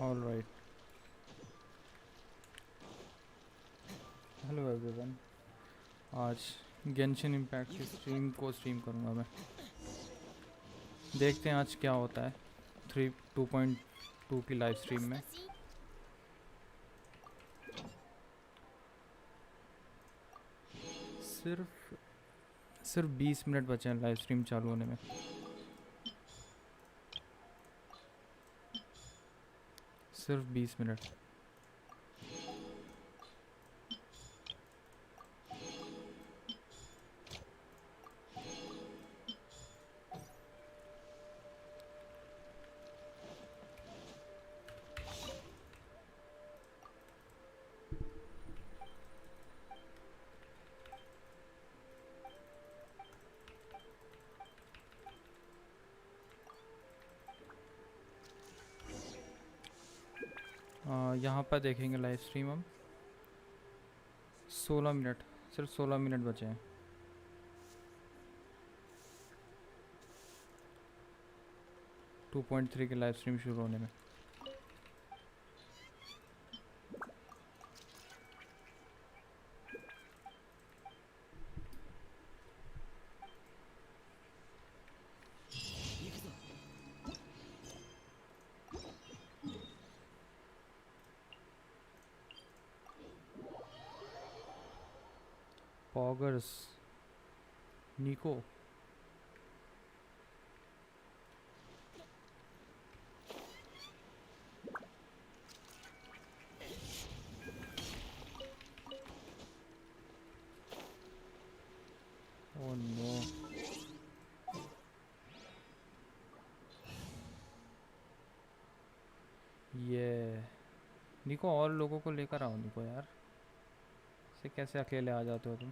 All right, hello everyone. आज Genshin impact की stream को स्ट्रीम करूँगा मैं। देखते हैं आज क्या होता है 3.2 की लाइव स्ट्रीम में। सिर्फ सिर्फ 20 मिनट बचे हैं लाइव स्ट्रीम चालू होने में। सिर्फ 20 मिनट। यहाँ पर देखेंगे लाइव स्ट्रीम हम 16 मिनट, सिर्फ 16 मिनट बचे हैं। टू पॉइंट थ्री की लाइव स्ट्रीम शुरू होने में। पॉगर्स निको ओह नो, ये निको और लोगों को लेकर आओ निको यार, से कैसे अकेले आ जाते हो तुम।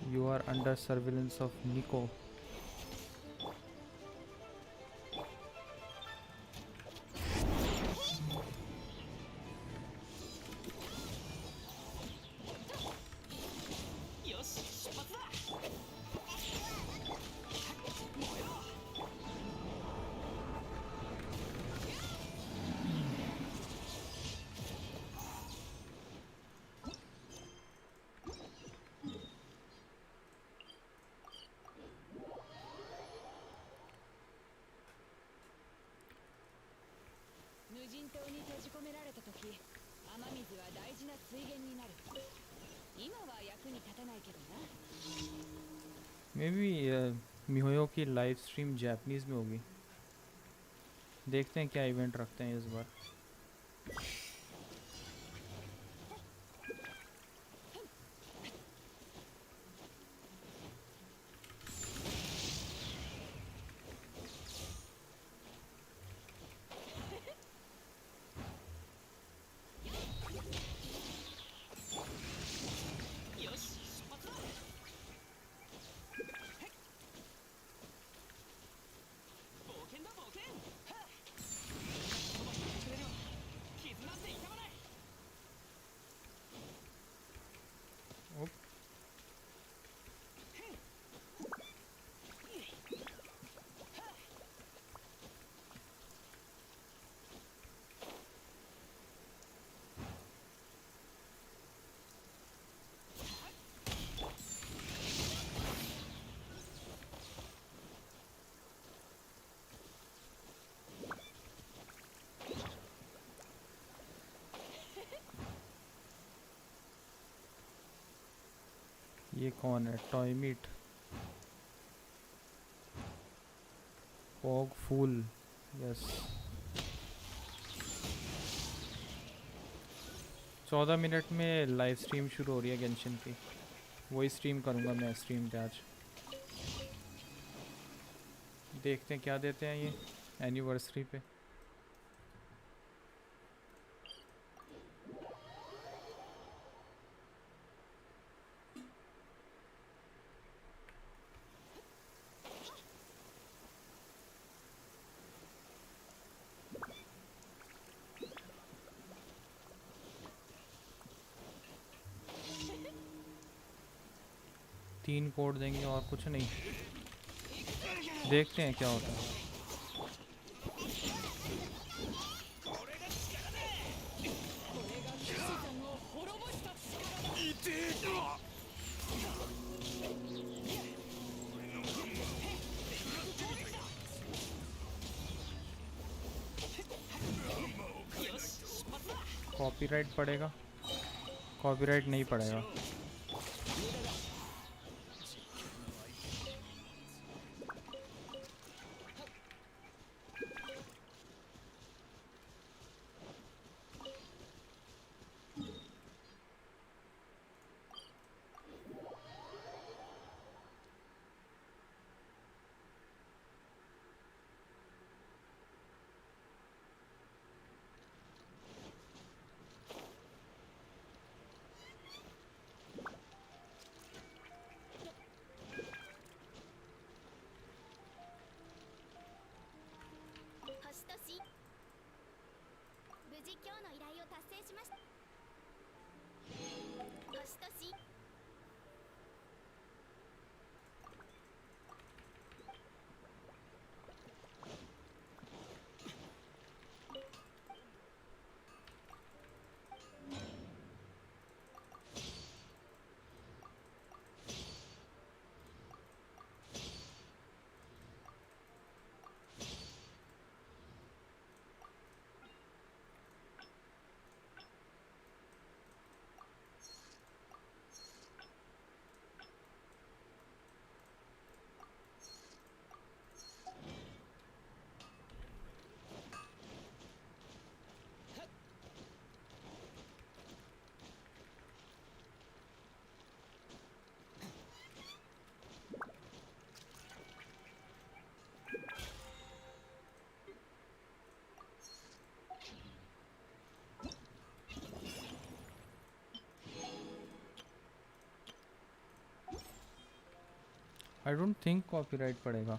You are under surveillance of Nico. Maybe miHoYo की लाइव स्ट्रीम जापानीज़ में होगी। देखते हैं क्या इवेंट रखते हैं इस बार। ये कौन है? टॉय मीट, पॉग फूल, यस। 14 मिनट में लाइव स्ट्रीम शुरू हो रही है गेंशिन की। वही स्ट्रीम करूँगा मैं स्ट्रीम पे आज। देखते हैं क्या देते हैं ये एनिवर्सरी पे। तीन कोड देंगे और कुछ नहीं, देखते हैं क्या होता है। कॉपीराइट पड़ेगा? कॉपीराइट नहीं पड़ेगा। आई डोंट थिंक कॉपीराइट पड़ेगा।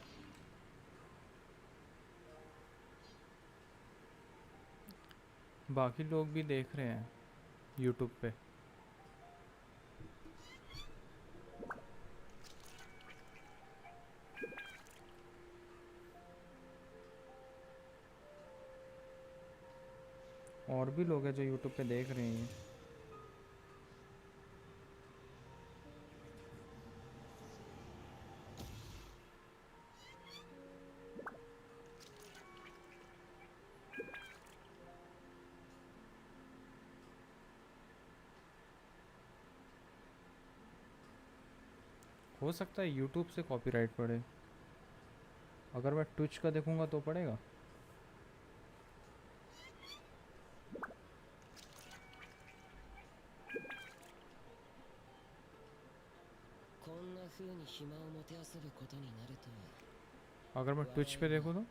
बाकी लोग भी देख रहे हैं यूट्यूब पे। और भी लोग हैं जो यूट्यूब पे देख रहे हैं। हो सकता है यूट्यूब से कॉपीराइट पड़े। अगर मैं ट्विच का देखूंगा तो पड़ेगा। अगर मैं ट्विच पे देखूँ तो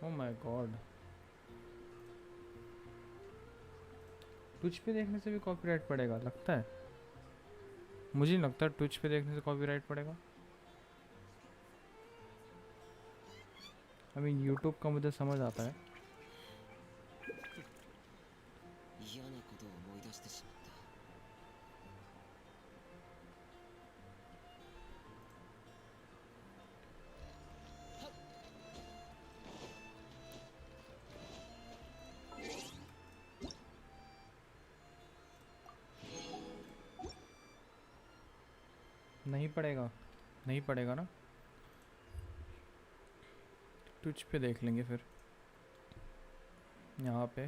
ओह माय गॉड, ट्विच पे देखने से भी कॉपीराइट पड़ेगा लगता है। मुझे नहीं लगता ट्विच पे देखने से कॉपीराइट पड़ेगा। आई मीन यूट्यूब का मुझे समझ आता है। नहीं पड़ेगा, नहीं पड़ेगा ना, ट्विच पे देख लेंगे फिर। यहाँ पे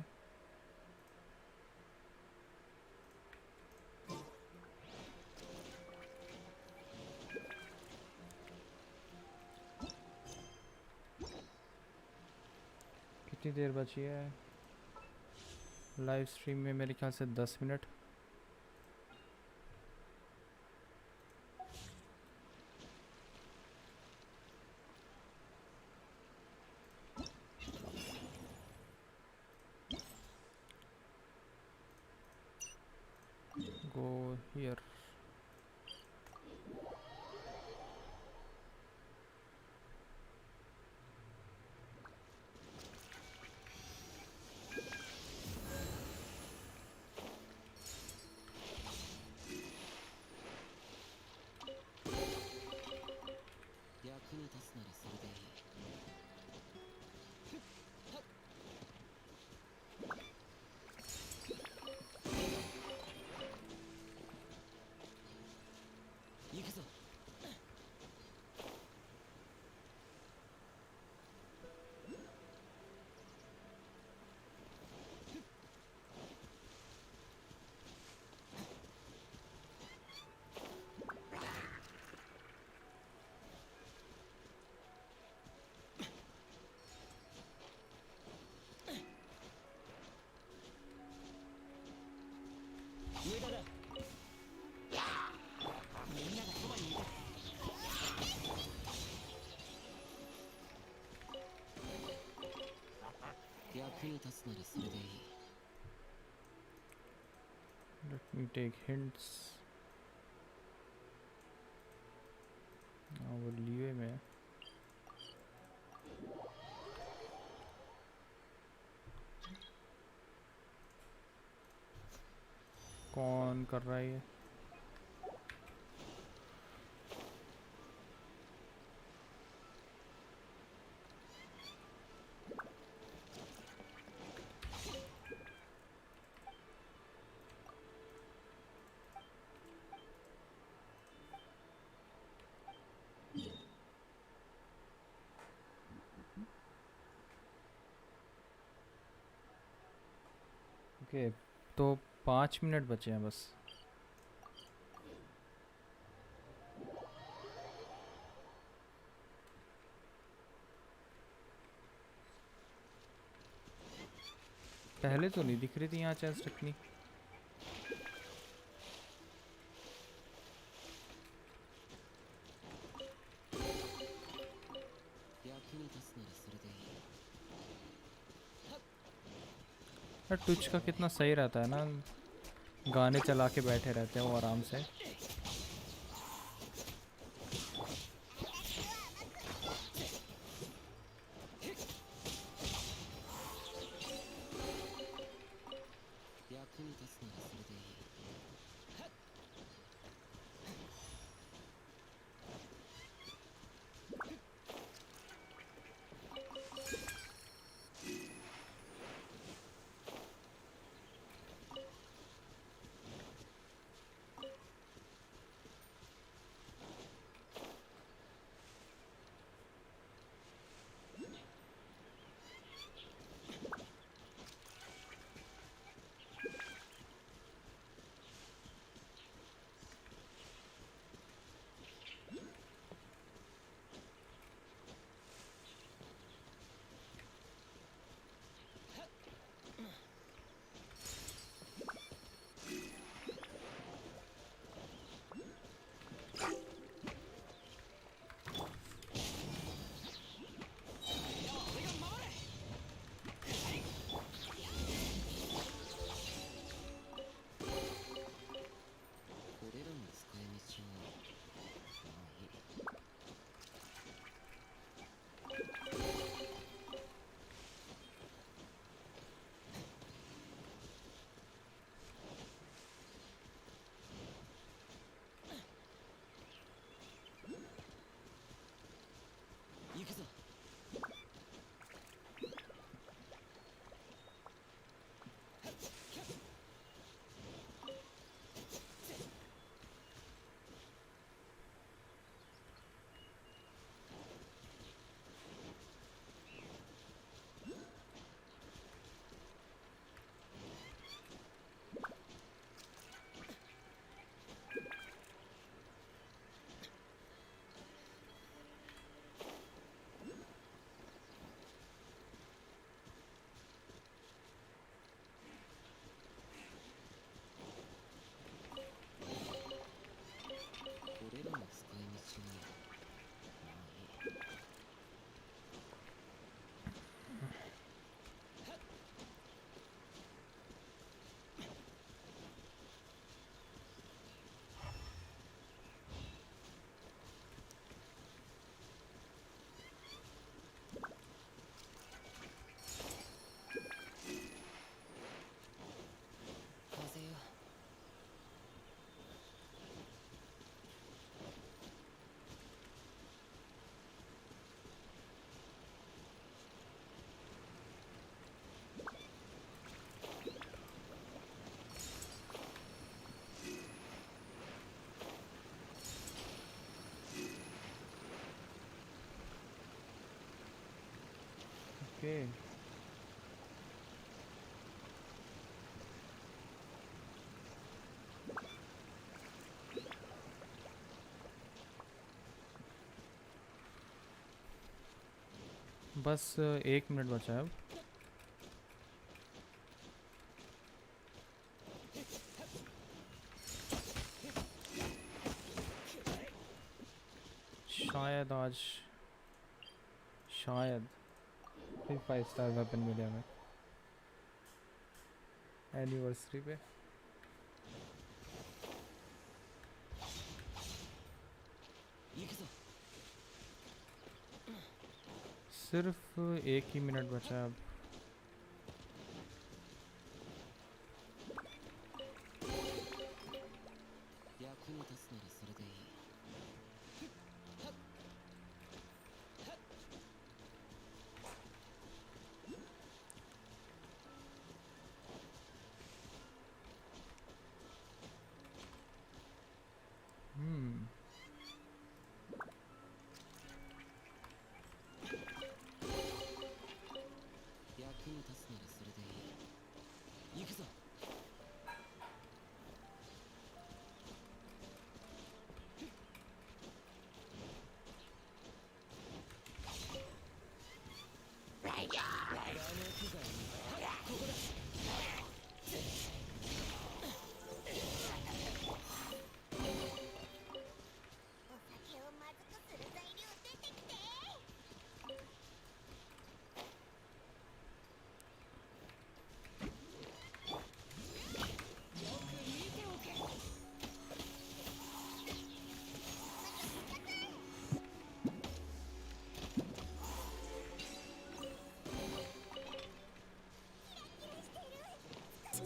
कितनी देर बची है लाइव स्ट्रीम में? मेरे ख्याल से 10 minute. Go here. Let me take hints. वो लिए में कौन कर रहा है ये? ओके, तो 5 मिनट बचे हैं बस। पहले तो नहीं दिख रही थी यहाँ चेस्ट इतनी। ट्विच का कितना सही रहता है ना, गाने चला के बैठे रहते हैं वो आराम से। ओके बस 1 मिनट बचा है अब। शायद आज शायद फिर 5 स्टार वेपन मिले हमें एनिवर्सरी पे। सिर्फ 1 ही मिनट बचा है अब।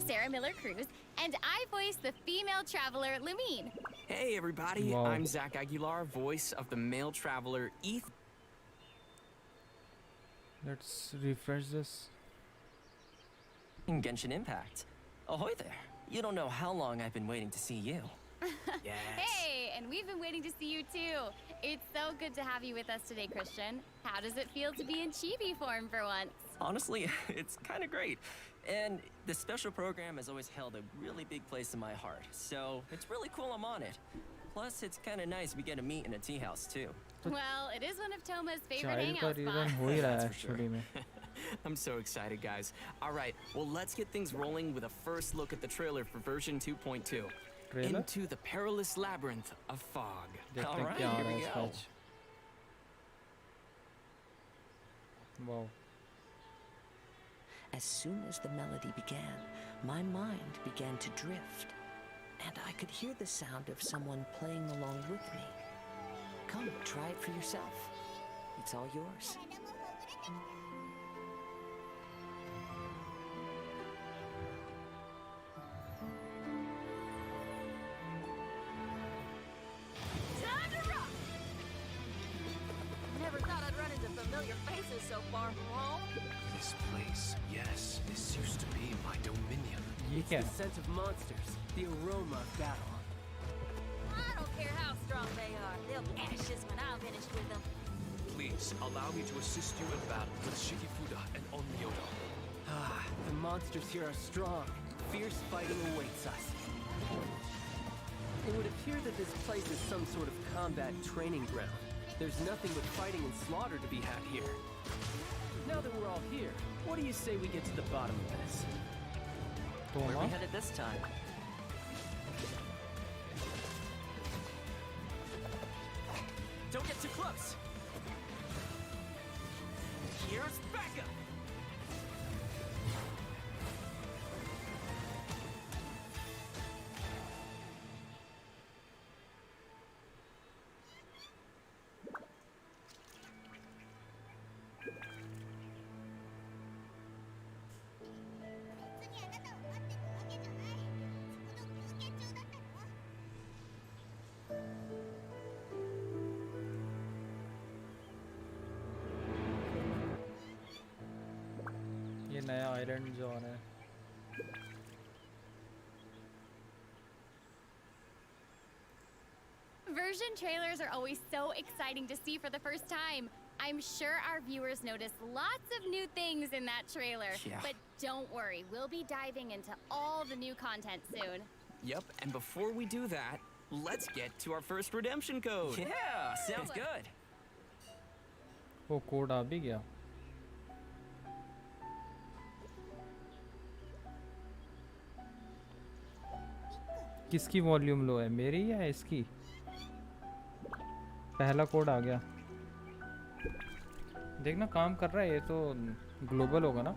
Sarah Miller Cruz, and I voice the female traveler, Lumine. Hey everybody, Wow. I'm Zach Aguilar, voice of the male traveler Ethan. Let's refresh this. In Genshin Impact. Ahoy there. You don't know how long I've been waiting to see you. Yes. Hey, and we've been waiting to see you too. It's so good to have you with us today, Christian. How does it feel to be in chibi form for once? Honestly, it's kind of great. And the special program has always held a really big place in my heart. So it's really cool I'm on it. Plus, it's kind of nice we get to meet in a tea house too. Well, it is one of Toma's favorite child का hangout reason spots. हो ही रहा है That's for sure. Actually में। I'm so excited, guys. All right, well, let's get things rolling with a first look at the trailer for version 2.2. Trailer Into the perilous labyrinth of fog. देखते हैं Alright, क्या आ here रहा है we इसका go. आज। Wow As soon as the melody began, my mind began to drift, and I could hear the sound of someone playing along with me. Come, try it for yourself. It's all yours. Time to rock! Never thought I'd run into familiar faces so far from home. This place, yes, this used to be my dominion. ये क्या The है? scent of monsters, the aroma of battle. I don't care how strong they are. They'll be ashes when I'm finished with them. Please, allow me to assist you in battle with Shikifuda and Onmyoto. Ah, the monsters here are strong. Fierce fighting awaits us. It would appear that this place is some sort of combat training ground. There's nothing but fighting and slaughter to be had here. Now that we're all here, what do you say we get to the bottom of this? Where are तोमा we headed this time? Don't get too close. Here's backup. ये नया island जो आ रहा है। Version trailers are always so exciting to see for the first time. I'm sure our viewers noticed lots of new things in that trailer. Yeah. But don't worry, we'll be diving into all the new content soon. Yep, and before we do that, let's get to our first redemption code. Yeah, sounds good. वो code आ भी गया. किसकी volume low है, मेरी या इसकी? पहला code आ गया. देखना काम कर रहा है, ये तो ग्लोबल होगा ना.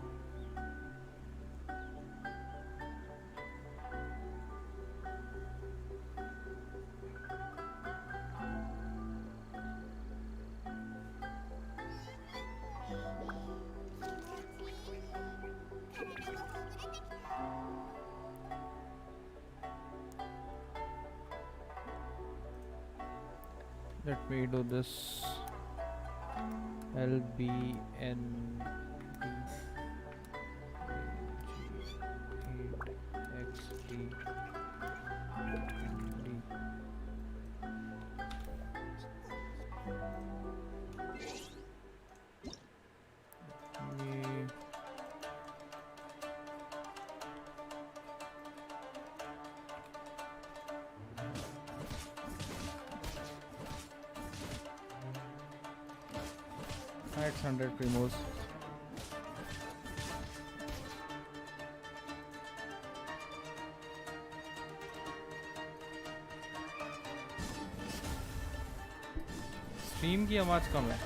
Let me do this. L B N D G 8 X D D. ये It's 100 primos. स्ट्रीम की आवाज कम है.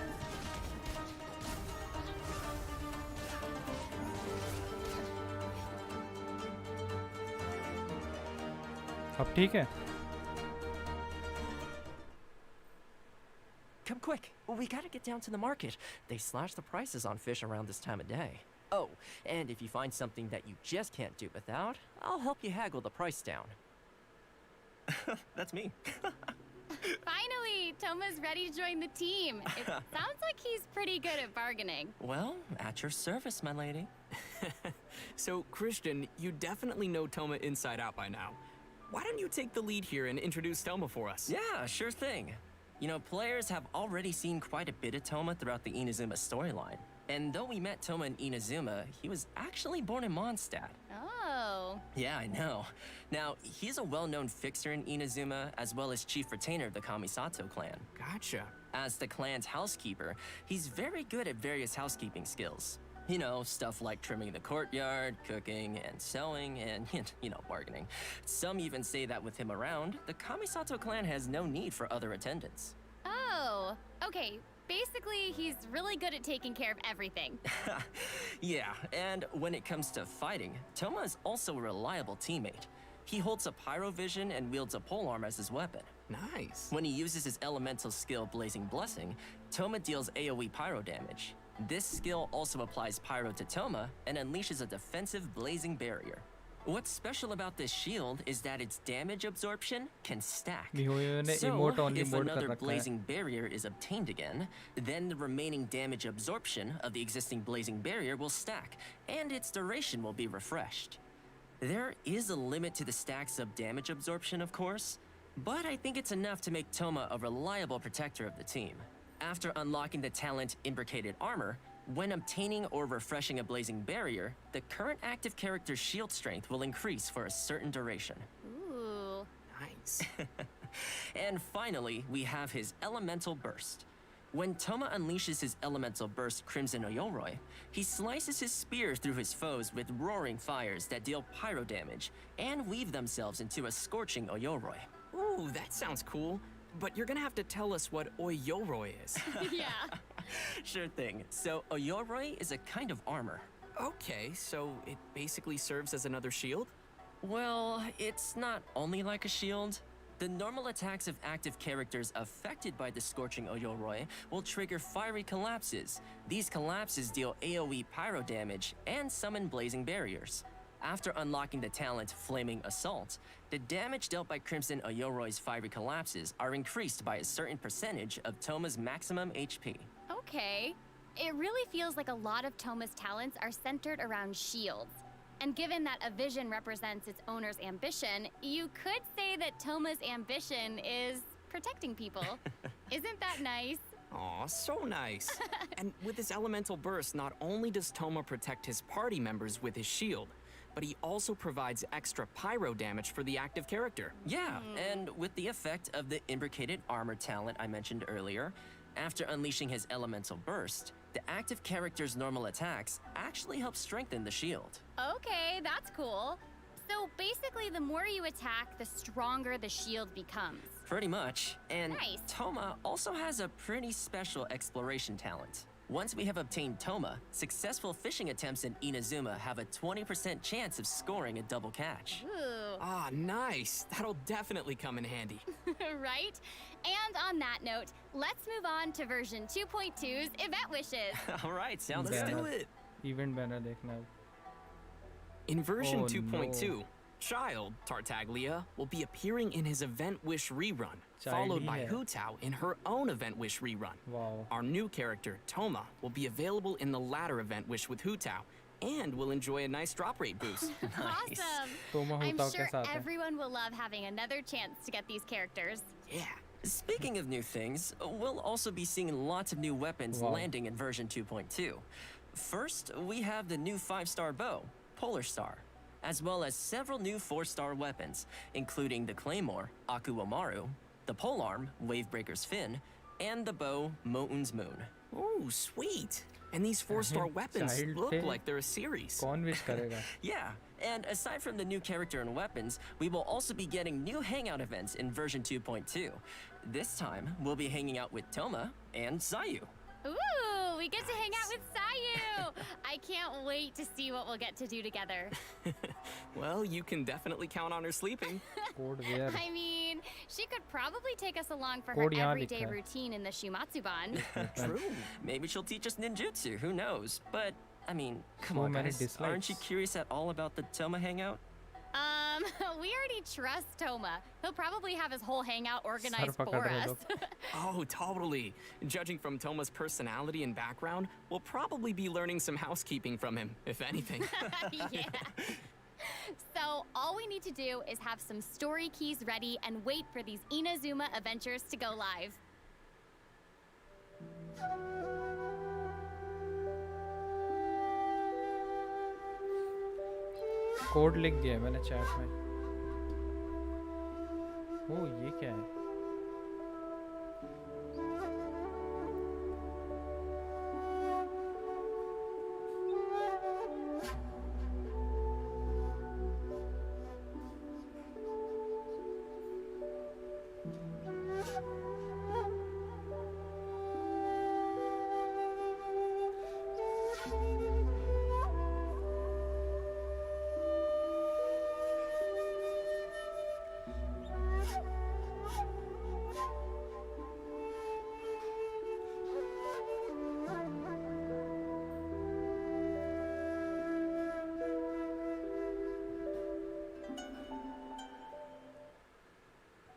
अब ठीक है. Come quick. We gotta get down to the market. They slash the prices on fish around this time of day. Oh, and if you find something that you just can't do without, I'll help you haggle the price down. That's me. Finally, Toma's ready to join the team. It sounds like he's pretty good at bargaining. Well, at your service, my lady. So, Christian, you definitely know Toma inside out by now. Why don't you take the lead here and introduce Toma for us? Yeah, sure thing. You know, players have already seen quite a bit of Toma throughout the Inazuma storyline. And though we met Toma in Inazuma, he was actually born in Mondstadt. Oh. Yeah, I know. Now, he's a well-known fixer in Inazuma, as well as chief retainer of the Kamisato clan. Gotcha. As the clan's housekeeper, he's very good at various housekeeping skills. You know, stuff like trimming the courtyard, cooking, and sewing, and, you know, bargaining. Some even say that with him around, the Kamisato clan has no need for other attendants. Oh. Okay. Basically, he's really good at taking care of everything. Yeah, and when it comes to fighting, Toma is also a reliable teammate. He holds a pyrovision and wields a polearm as his weapon. Nice. When he uses his elemental skill Blazing Blessing, Toma deals AoE pyro damage. This skill also applies pyro to Toma and unleashes a defensive blazing barrier. What's special about this shield is that its damage absorption can stack. So, if another blazing barrier is obtained again, then the remaining damage absorption of the existing blazing barrier will stack, and its duration will be refreshed. There is a limit to the stacks of damage absorption, of course, but I think it's enough to make Toma a reliable protector of the team. After unlocking the talent Imbricated Armor, when obtaining or refreshing a blazing barrier, the current active character's shield strength will increase for a certain duration. Ooh. Nice. And finally, we have his Elemental Burst. When Toma unleashes his Elemental Burst Crimson Oyoroi, he slices his spear through his foes with roaring fires that deal pyro damage and weave themselves into a scorching Oyoroi. Ooh, that sounds cool. But you're gonna have to tell us what Oyoroi is. Yeah. Sure thing. So, Oyoroi is a kind of armor. Okay, so it basically serves as another shield? Well, it's not only like a shield. The normal attacks of active characters affected by the Scorching Oyoroi will trigger fiery collapses. These collapses deal AoE pyro damage and summon blazing barriers. After unlocking the talent Flaming Assault, the damage dealt by Crimson Oyoroi's fiery collapses are increased by a certain percentage of Toma's maximum HP. Okay. It really feels like a lot of Toma's talents are centered around shields. And given that a vision represents its owner's ambition, you could say that Toma's ambition is protecting people. Isn't that nice? Aw, so nice. And with his elemental burst, not only does Toma protect his party members with his shield, but he also provides extra pyro damage for the active character. Yeah, and with the effect of the imbricated armor talent I mentioned earlier, after unleashing his elemental burst, the active character's normal attacks actually help strengthen the shield. Okay, that's cool. So basically, the more you attack, the stronger the shield becomes. Pretty much. And Nice. Toma also has a pretty special exploration talent. Once we have obtained Toma, successful fishing attempts in Inazuma have a 20% chance of scoring a double catch. Ooh, Ah, nice. That'll definitely come in handy. right? And on that note, let's move on to version 2.2's event wishes. All right, sounds Let's good. do it. Event banner देखना है. In version Oh, 2.2, no. Child Tartaglia will be appearing in his Event Wish rerun, Child followed he by है. Hu Tao in her own Event Wish rerun. Wow. Our new character, Toma, will be available in the latter Event Wish with Hu Tao, and will enjoy a nice drop rate boost. Awesome. Toma I'm Hutao sure के साथ है. everyone will love having another chance to get these characters. Yeah. Speaking of new things, we'll also be seeing lots of new weapons Wow. landing in version 2.2. First, we have the new 5-star bow, Polar Star, as well as several new 4-star weapons, including the Claymore, Akuomaru, the Polearm, Wavebreaker's Fin, and the bow, Mountain's Moon. Ooh, sweet. And these 4-star weapons Child look पे like they're a series. कौन wish करेगा? Yeah, and aside from the new character and weapons, we will also be getting new hangout events in version 2.2. This time, we'll be hanging out with Toma and Sayu. Ooh, we get to hang out with Sayu. I can't wait to see what we'll get to do together. Well, you can definitely count on her sleeping. Code where? I mean, she could probably take us along for Code her यहाँ everyday लिखा है. routine in the Shumatsuban. True. Maybe she'll teach us ninjutsu, who knows? But, I mean, come So on, many guys. Aren't you dislikes. curious at all about the Toma hangout? We already trust Toma. He'll probably have his whole hangout organized पकड़ for रहे us. लोग. Oh, totally. Judging from Toma's personality and background, we'll probably be learning some housekeeping from him, if anything. Yeah. So all we need to do is have some story keys ready and wait for these Inazuma adventures to go live. Code लिख दिया है मैंने chat में. ओ ये क्या है?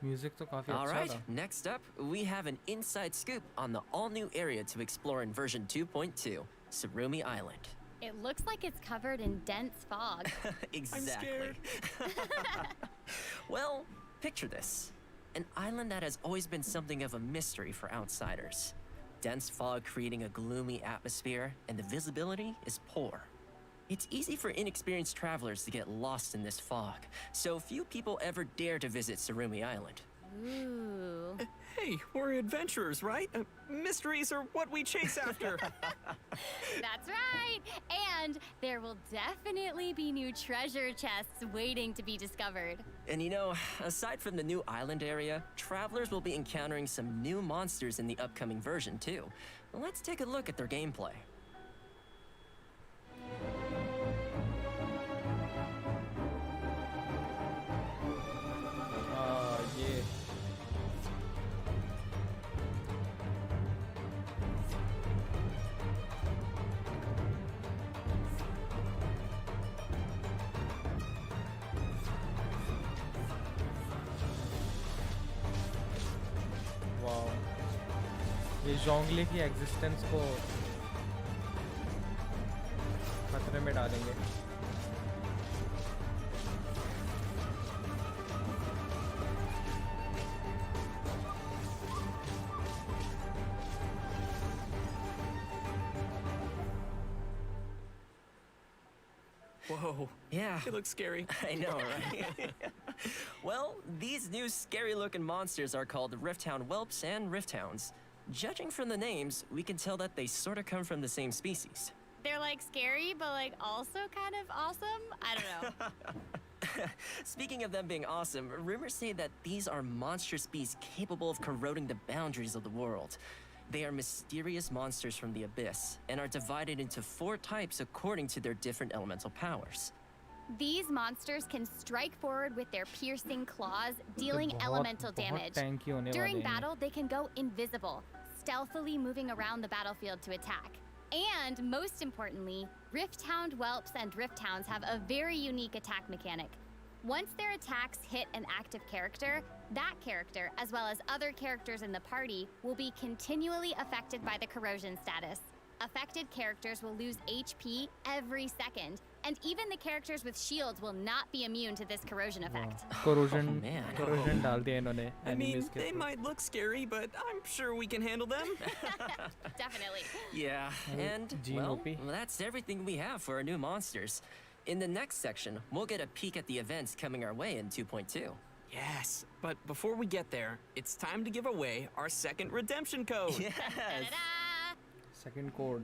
Music तो काफी All अच्छा right, था. next up, we have an inside scoop on the all-new area to explore in version 2.2, Surumi Island. It looks like it's covered in dense fog. Exactly. Well, picture this. An island that has always been something of a mystery for outsiders. Dense fog creating a gloomy atmosphere, and the visibility is poor. It's easy for inexperienced travelers to get lost in this fog, so few people ever dare to visit Surumi Island. Ooh. Hey, we're adventurers, right? Mysteries are what we chase after. That's right. And there will definitely be new treasure chests waiting to be discovered. And you know, aside from the new island area, travelers will be encountering some new monsters in the upcoming version too. Let's take a look at their gameplay. ये wow. ये जोंगले की existence को खतरे में डालेंगे. Whoa, Yeah. they look scary. I know, right? Well, these new scary-looking monsters are called Rifthound Whelps and Rifthounds. Judging from the names, we can tell that they sort of come from the same species. They're like scary, but like also kind of awesome. I don't know. Speaking of them being awesome, rumors say that these are monstrous beasts capable of corroding the boundaries of the world. They are mysterious monsters from the abyss and are divided into 4 types according to their different elemental powers. These monsters can strike forward with their piercing claws, dealing बहुत- elemental बहुत damage. tanky होने During वाले हैं ये। battle, they can go invisible, stealthily moving around the battlefield to attack. And most importantly, Rifthound Whelps and Rifthounds have a very unique attack mechanic. Once their attacks hit an active character, that character, as well as other characters in the party, will be continually affected by the corrosion status. Affected characters will lose HP every second, and even the characters with shields will not be immune to this corrosion effect. corrosion Oh, man. corrosion डाल दिया इन्होंने I mean, enemies के they ऊपर। might look scary, but I'm sure we can handle them. Definitely. Yeah, and, Gene well, OP. that's everything we have for our new monsters. In the next section, we'll get a peek at the events coming our way in 2.2. Yes, but before we get there, it's time to give away our second redemption code. Yes! Da-da-da! second code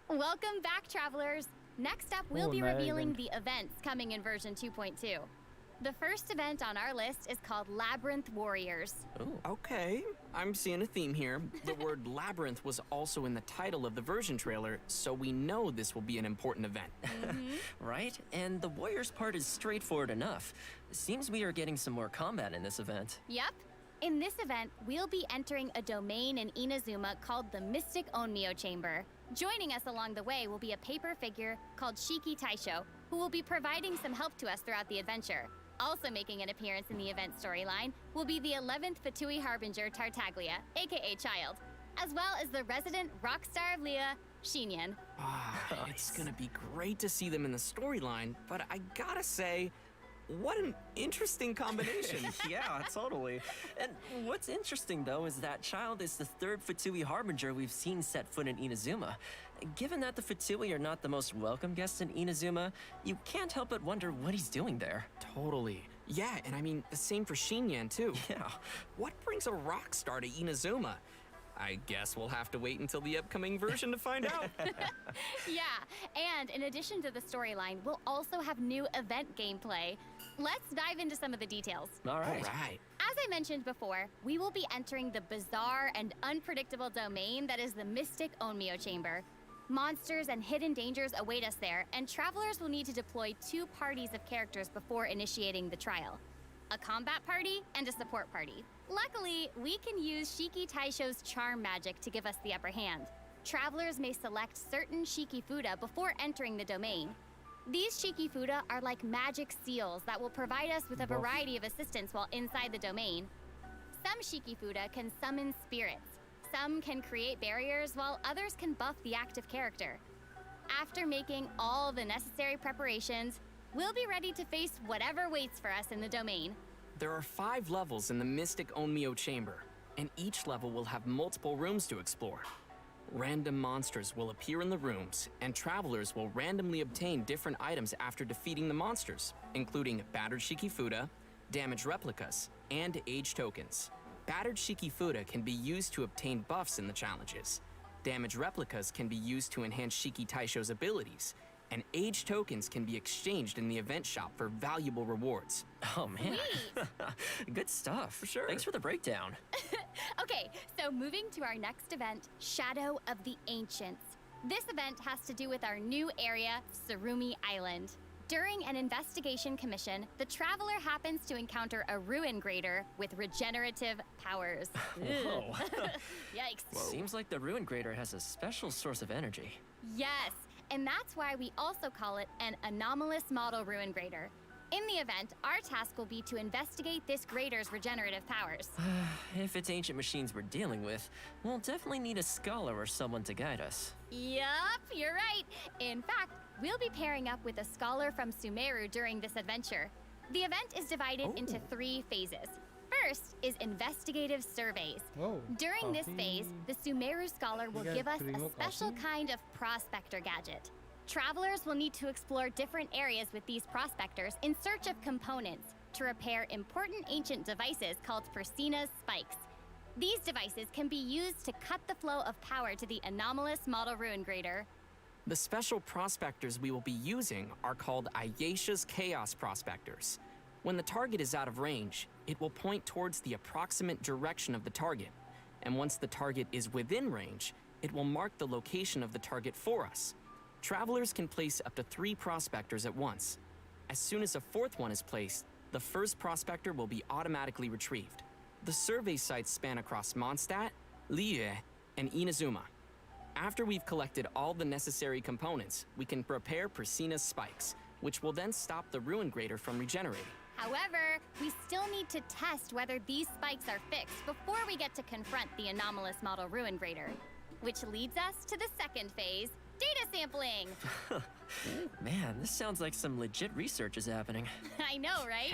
Welcome back, travelers. Next up, we'll Oh, be naya revealing event. the events coming in version 2.2. The first event on our list is called Labyrinth Warriors. Ooh. Okay, I'm seeing a theme here. The word labyrinth was also in the title of the version trailer, so we know this will be an important event. Right? And the warriors part is straightforward enough. Seems we are getting some more combat in this event. Yep. In this event, we'll be entering a domain in Inazuma called the Mystic Onmyo Chamber. Joining us along the way will be a paper figure called Shiki Taisho, who will be providing some help to us throughout the adventure. Also making an appearance in the event storyline will be the 11th Fatui Harbinger Tartaglia, aka Child, as well as the resident rock star of Leah, Shinyan. Ah, it's gonna be great to see them in the storyline, but I gotta say, what an interesting combination. Yeah, totally. And what's interesting, though, is that Child is the 3rd Fatui Harbinger we've seen set foot in Inazuma. Given that the Fatui are not the most welcome guests in Inazuma, you can't help but wonder what he's doing there. Totally. Yeah, and I mean, the same for Shinyan, too. Yeah. What brings a rock star to Inazuma? I guess we'll have to wait until the upcoming version to find out. Yeah, and in addition to the storyline, we'll also have new event gameplay. Let's dive into some of the details. All right. All right. As I mentioned before, we will be entering the bizarre and unpredictable domain that is the Mystic Onmyo Chamber. Monsters and hidden dangers await us there, and travelers will need to deploy 2 parties of characters before initiating the trial. A combat party and a support party. Luckily, we can use Shiki Taisho's charm magic to give us the upper hand. Travelers may select certain Shiki Fuda before entering the domain. These Shiki Fuda are like magic seals that will provide us with a Buff. variety of assistance while inside the domain. Some Shiki Fuda can summon spirits. Some can create barriers, while others can buff the active character. After making all the necessary preparations, we'll be ready to face whatever waits for us in the domain. There are 5 levels in the Mystic Onmyo Chamber, and each level will have multiple rooms to explore. Random monsters will appear in the rooms, and travelers will randomly obtain different items after defeating the monsters, including battered Shikifuda, damaged replicas, and age tokens. Battered Shikifuda can be used to obtain buffs in the challenges. Damaged replicas can be used to enhance Shiki Taisho's abilities, and age tokens can be exchanged in the event shop for valuable rewards. Oh man. Good stuff. For sure. Thanks for the breakdown. Okay, so moving to our next event, Shadow of the Ancients. This event has to do with our new area, Surumi Island. During an investigation commission, the traveler happens to encounter a ruin grader with regenerative powers. Whoa. Yikes. Seems like the Ruin Grader has a special source of energy. Yes, and that's why we also call it an anomalous model ruin grader. In the event, our task will be to investigate this grader's regenerative powers. If it's ancient machines we're dealing with, we'll definitely need a scholar or someone to guide us. Yup, you're right. In fact, we'll be pairing up with a scholar from Sumeru during this adventure. The event is divided into 3 phases. First is investigative surveys. Oh, During this phase, the Sumeru scholar will got give us 3 a more special coffee? kind of prospector gadget. Travelers will need to explore different areas with these prospectors in search of components to repair important ancient devices called Persina's spikes. These devices can be used to cut the flow of power to the anomalous model ruin grader. The special prospectors we will be using are called Ayesha's Chaos Prospectors. When the target is out of range, it will point towards the approximate direction of the target. And once the target is within range, it will mark the location of the target for us. Travelers can place up to 3 prospectors at once. As soon as a 4th one is placed, the first prospector will be automatically retrieved. The survey sites span across Mondstadt, Liyue, and Inazuma. After we've collected all the necessary components, we can prepare Persina's spikes, which will then stop the ruin grader from regenerating. However, we still need to test whether these spikes are fixed before we get to confront the anomalous model ruin grader. Which leads us to the second phase, data sampling. Man, this sounds like some legit research is happening. I know, right?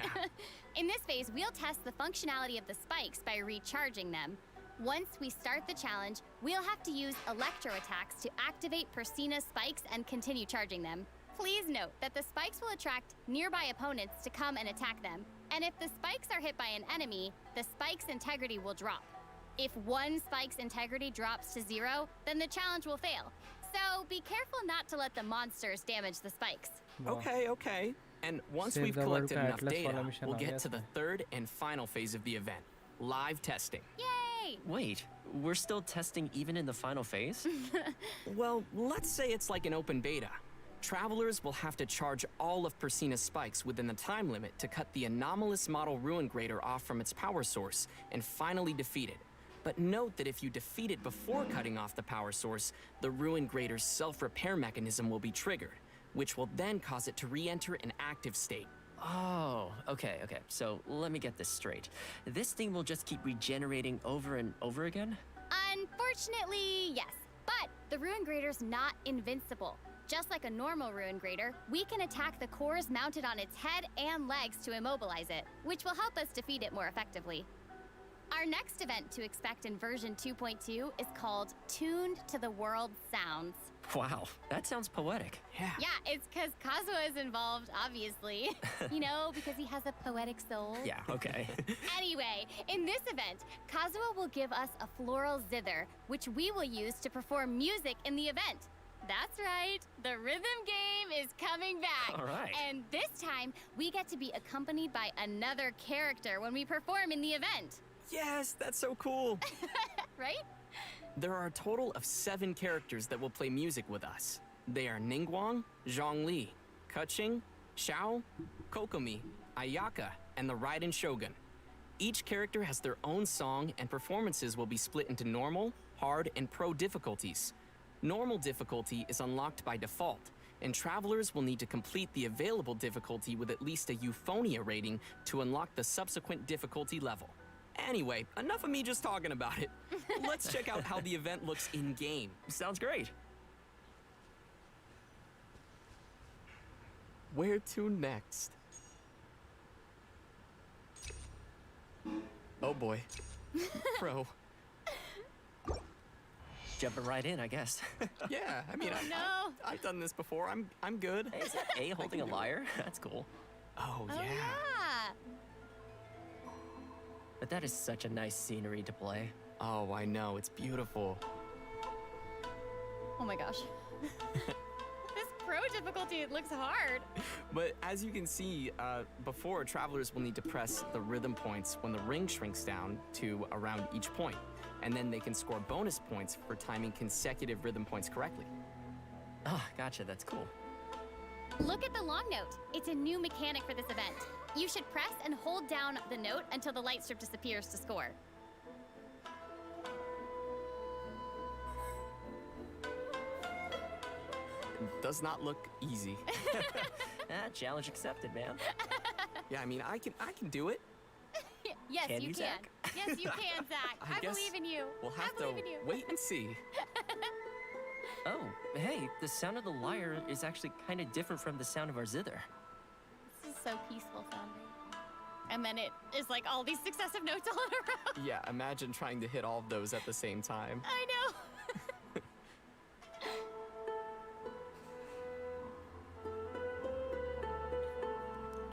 In this phase, we'll test the functionality of the spikes by recharging them. Once we start the challenge, we'll have to use electro attacks to activate Persina's spikes and continue charging them. Please note that the spikes will attract nearby opponents to come and attack them. And if the spikes are hit by an enemy, the spike's integrity will drop. If one spike's integrity drops to 0, then the challenge will fail. So be careful not to let the monsters damage the spikes. wow. Okay. And once Save we've the world collected का enough Atlas data, वाला mission we'll आ get गया to the इसमें। 3rd and final phase of the event, live testing. Yay! Wait, we're still testing even in the final phase? Well, let's say it's like an open beta. Travelers will have to charge all of Persina's spikes within the time limit to cut the anomalous model ruin grader off from its power source and finally defeat it. But note that if you defeat it before cutting off the power source, the ruin grader's self-repair mechanism will be triggered, which will then cause it to re-enter an active state. Oh, okay. So let me get this straight. This thing will just keep regenerating over and over again? Unfortunately, yes. But the ruin grader's not invincible. Just like a normal ruin grader, we can attack the cores mounted on its head and legs to immobilize it, which will help us defeat it more effectively. Our next event to expect in version 2.2 is called Tuned to the World's Sounds. Wow, that sounds poetic. Yeah. Yeah, it's because Kazuha is involved, obviously. Because he has a poetic soul. Yeah, okay. Anyway, in this event, Kazuha will give us a floral zither, which we will use to perform music in the event. That's right, the rhythm game is coming back. All right. And this time, we get to be accompanied by another character when we perform in the event. Yes, that's so cool. Right? There are a total of 7 characters that will play music with us. They are Ningguang, Zhongli, Keqing, Xiao, Kokomi, Ayaka, and the Raiden Shogun. Each character has their own song, and performances will be split into normal, hard, and pro difficulties. Normal difficulty is unlocked by default, and travelers will need to complete the available difficulty with at least a Euphonia rating to unlock the subsequent difficulty level. Anyway, enough of me just talking about it. Let's check out how the event looks in-game. Sounds great. Where to next? Oh boy. Pro. Jumping right in, I guess. Yeah, I mean, no. I've done this before. I'm good. Hey, is that A holding a lyre? That's cool. Oh, Oh, yeah. yeah. But that is such a nice scenery to play. Oh, I know. It's beautiful. Oh my gosh. This pro difficulty looks hard. But as you can see, before, travelers will need to press the rhythm points when the ring shrinks down to around each point. And then they can score bonus points for timing consecutive rhythm points correctly. Ah, gotcha, that's cool. Look at the long note. It's a new mechanic for this event. You should press and hold down the note until the light strip disappears to score. Does not look easy. Challenge accepted, man. Yeah, I mean, I can do it. Yes, Can you you, can. Zach? Yes, you can, Zach. I I guess believe in you. We'll have I to believe in you. wait and see. Oh, hey, the sound of the lyre is actually kind of different from the sound of our zither. This is so peaceful sounding. And then it is like all these successive notes all in a row. Yeah, imagine trying to hit all of those at the same time. I know.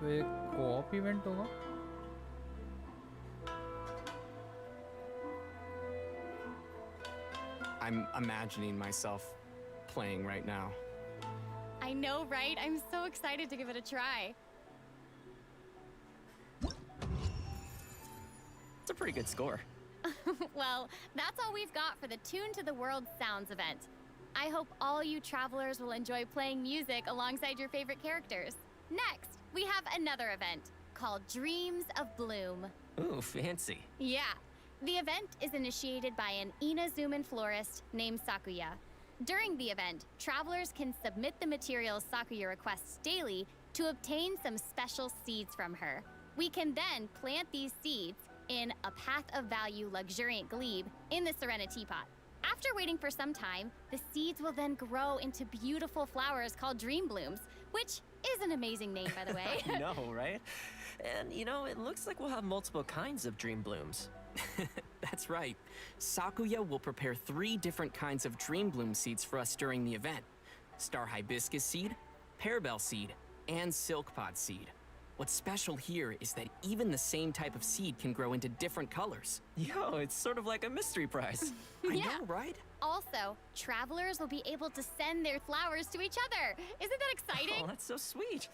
तो एक co-op event होगा? I'm imagining myself playing right now. I know, right? I'm so excited to give it a try. It's a pretty good score. Well, that's all we've got for the Tune to the World Sounds event. I hope all you travelers will enjoy playing music alongside your favorite characters. Next, we have another event called Dreams of Bloom. Ooh, fancy. Yeah. The event is initiated by an Inazuman florist named Sakuya. During the event, travelers can submit the materials Sakuya requests daily to obtain some special seeds from her. We can then plant these seeds in a Path of Value luxuriant glebe in the Serena teapot. After waiting for some time, the seeds will then grow into beautiful flowers called dream blooms, which is an amazing name, by the way. I know, right? And you know, it looks like we'll have multiple kinds of dream blooms. That's right. Sakuya will prepare 3 different kinds of dream bloom seeds for us during the event. Star hibiscus seed, pearbell seed, and silk pod seed. What's special here is that even the same type of seed can grow into different colors. Yo, it's sort of like a mystery prize. I Yeah. know, right? Also, travelers will be able to send their flowers to each other. Isn't that exciting? Oh, that's so sweet.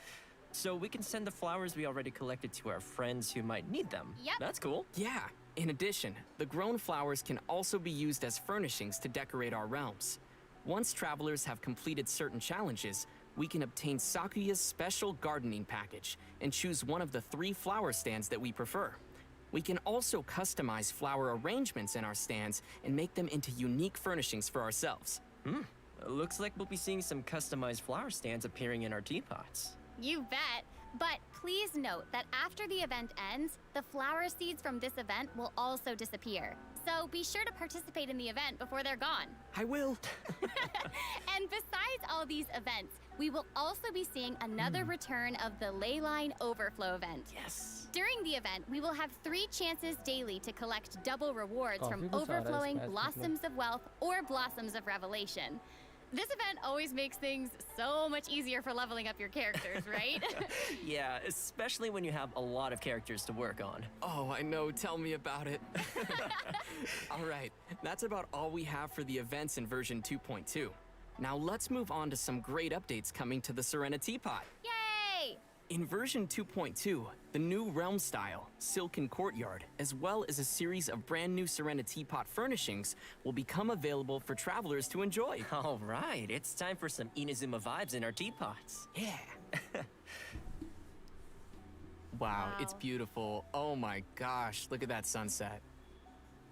So we can send the flowers we already collected to our friends who might need them. Yep. That's cool. Yeah. In addition, the grown flowers can also be used as furnishings to decorate our realms. Once travelers have completed certain challenges, we can obtain Sakuya's special gardening package and choose one of the 3 flower stands that we prefer. We can also customize flower arrangements in our stands and make them into unique furnishings for ourselves. Looks like we'll be seeing some customized flower stands appearing in our teapots. You bet. But please note that after the event ends, the flower seeds from this event will also disappear. So be sure to participate in the event before they're gone. I will. And besides all these events, we will also be seeing another return of the Ley Line Overflow event. Yes. During the event, we will have 3 chances daily to collect double rewards from काफी कुछ आ रहा है overflowing इसमें, blossoms of wealth or blossoms of revelation. This event always makes things so much easier for leveling up your characters, right? Yeah, especially when you have a lot of characters to work on. Oh, I know. Tell me about it. All right. That's about all we have for the events in version 2.2. Now let's move on to some great updates coming to the Serena Teapot. Yay! In version 2.2, the new realm style, Silken Courtyard, as well as a series of brand new Serena Teapot furnishings will become available for travelers to enjoy. All right, it's time for some Inazuma vibes in our teapots. Yeah. Wow, it's Wow. beautiful. Oh my gosh, look at that sunset.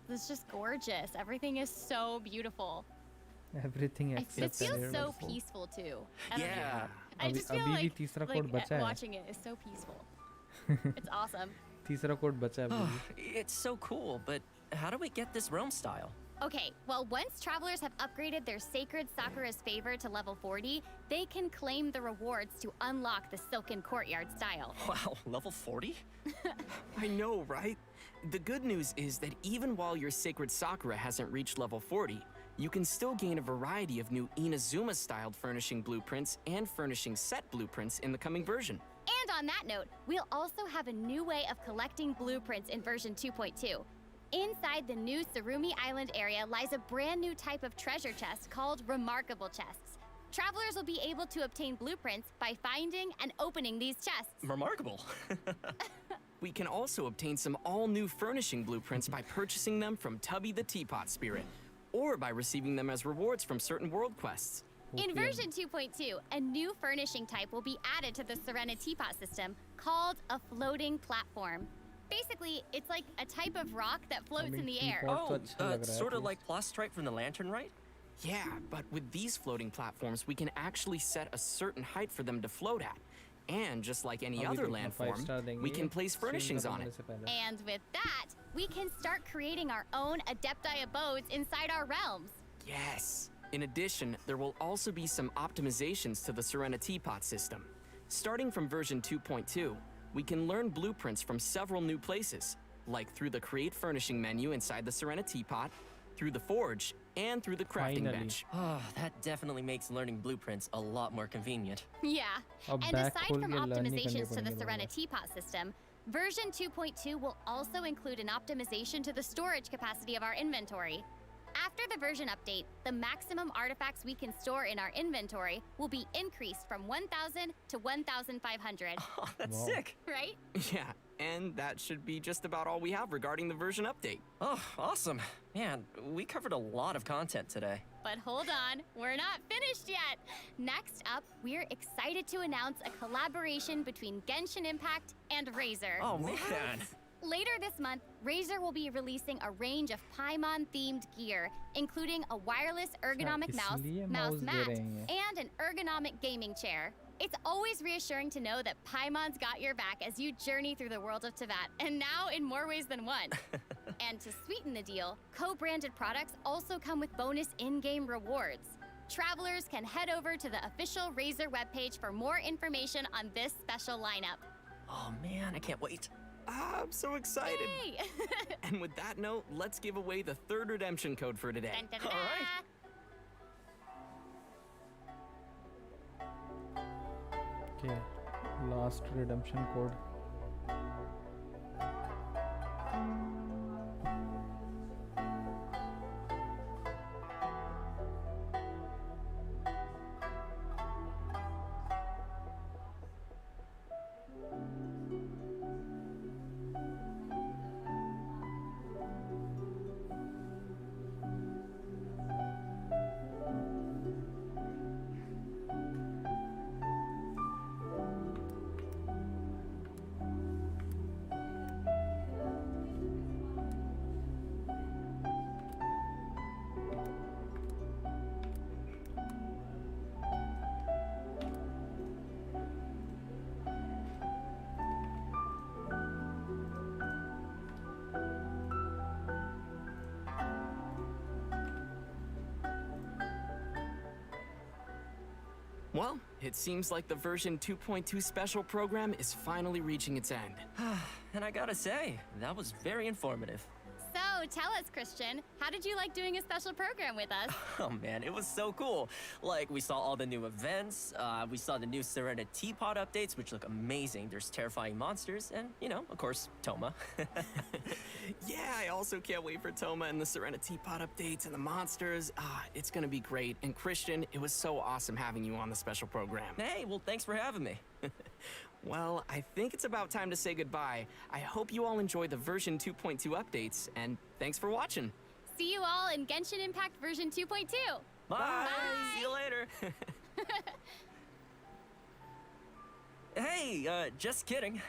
This is just gorgeous. Everything is so beautiful. Everything It except feels so beautiful. peaceful too. I don't know. Yeah. I अभी just feel अभी भी like, तीसरा like code बचा है watching it is so peaceful. It's awesome. तीसरा code बचा है अभी भी। It's so cool, but how do we get this realm style? Okay, well, once travelers have upgraded their Sacred Sakura's Favor to level 40, they can claim the rewards to unlock the Silken Courtyard style. Wow, level 40? I know, right? The good news is that even while your Sacred Sakura hasn't reached level 40, you can still gain a variety of new Inazuma-styled furnishing blueprints and furnishing set blueprints in the coming version. And on that note, we'll also have a new way of collecting blueprints in version 2.2. Inside the new Surumi Island area lies a brand new type of treasure chest called Remarkable Chests. Travelers will be able to obtain blueprints by finding and opening these chests. Remarkable. We can also obtain some all-new furnishing blueprints by purchasing them from Tubby the Teapot Spirit, or by receiving them as rewards from certain world quests. In Hopium. version 2.2, a new furnishing type will be added to the Serena Teapot system called a floating platform. Basically, it's like a type of rock that floats in the air. teapot Oh, तो अच्छा लग रहा है sort of at like Plastripe from the Lantern, right? Yeah, but with these floating platforms, we can actually set a certain height for them to float at. And just like any अभी other देखना, 5 landform, star देंगे we can place stream furnishings खत्म on होने it. से पहले. And with that, we can start creating our own Adepti abodes inside our realms. Yes. In addition, there will also be some optimizations to the Serena Teapot system. Starting from version 2.2, we can learn blueprints from several new places, like through the Create Furnishing menu inside the Serena Teapot, through the Forge, and through the Crafting Finally. Bench. Oh, that definitely makes learning blueprints a lot more convenient. Yeah. अब And back aside खोल from के learn नहीं करने optimizations to the पड़ेंगे Serena दोबारा. Teapot system, version 2.2 will also include an optimization to the storage capacity of our inventory. After the version update, the maximum artifacts we can store in our inventory will be increased from 1,000 to 1,500, Oh, that's Wow. sick. right? Yeah, and that should be just about all we have regarding the version update. Oh, awesome. Man, we covered a lot of content today. But hold on, we're not finished yet. Next up, we're excited to announce a collaboration between Genshin Impact and Razer. Oh, man. Later this month, Razer will be releasing a range of Paimon-themed gear, including a wireless ergonomic mouse, इसलिए mouse mouse दे mat, रहे हैं. and an ergonomic gaming chair. It's always reassuring to know that Paimon's got your back as you journey through the world of Teyvat, and now in more ways than one. And to sweeten the deal, co-branded products also come with bonus in-game rewards. Travelers can head over to the official Razer webpage for more information on this special lineup. Oh, man, I can't wait. I'm so excited. Yay! And with that note, let's give away the third redemption code for today. Dun, dun, dun, All right. dun. Okay, last redemption code. Well, it seems like the version 2.2 special program is finally reaching its end. And I gotta say, that was very informative. So tell us, Christian, how did you like doing a special program with us? Oh man, it was so cool. Like, we saw all the new events, we saw the new Serena Teapot updates, which look amazing. There's terrifying monsters, and, you know, of course, Toma. Yeah, I also can't wait for Toma and the Serena Teapot updates and the monsters. It's gonna be great. And Christian, it was so awesome having you on the special program. Hey, well, thanks for having me. Well, I think it's about time to say goodbye. I hope you all enjoy the version 2.2 updates, and thanks for watching. See you all in Genshin Impact version 2.2. Bye! See you later! Hey, just kidding.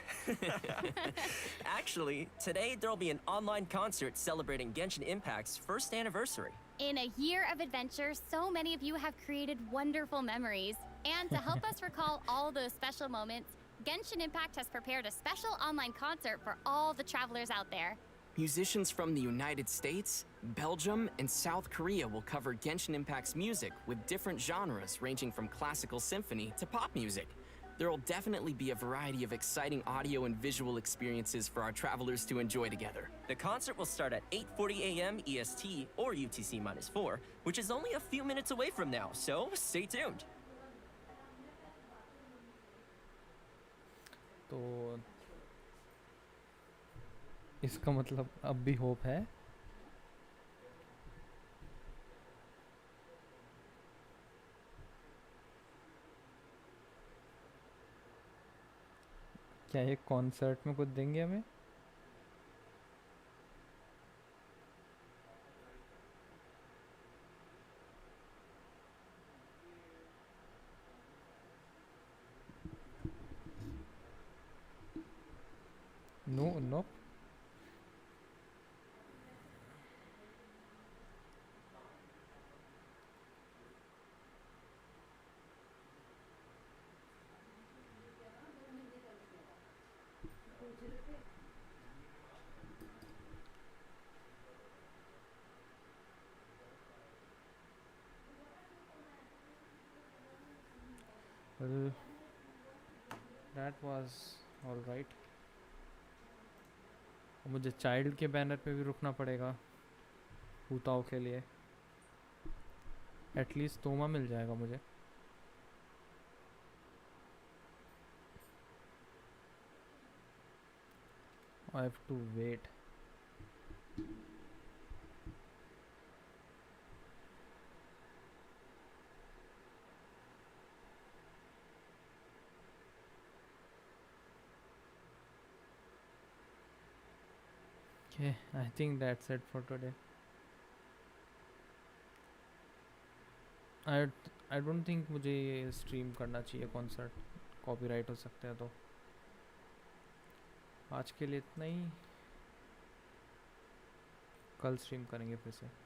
Actually, today there'll be an online concert celebrating Genshin Impact's first anniversary. In a year of adventure, so many of you have created wonderful memories. And to help us recall all those special moments, Genshin Impact has prepared a special online concert for all the travelers out there. Musicians from the United States, Belgium, and South Korea will cover Genshin Impact's music with different genres ranging from classical symphony to pop music. There will definitely be a variety of exciting audio and visual experiences for our travelers to enjoy together. The concert will start at 8:40 a.m. EST or UTC-4, which is only a few minutes away from now, so stay tuned. तो इसका मतलब अब भी hope है। क्या ये concert में कुछ देंगे हमें? No no. Well, that was all right. मुझे चाइल्ड के बैनर पे भी रुकना पड़ेगा पूताओं के लिए। एटलीस्ट तोमा मिल जाएगा मुझे। I have to wait. Okay, I think that's it for today. I don't think मुझे ये स्ट्रीम करना चाहिए कॉन्सर्ट, कॉपीराइट हो सकते हैं। तो आज के लिए इतना ही, कल स्ट्रीम करेंगे फिर से।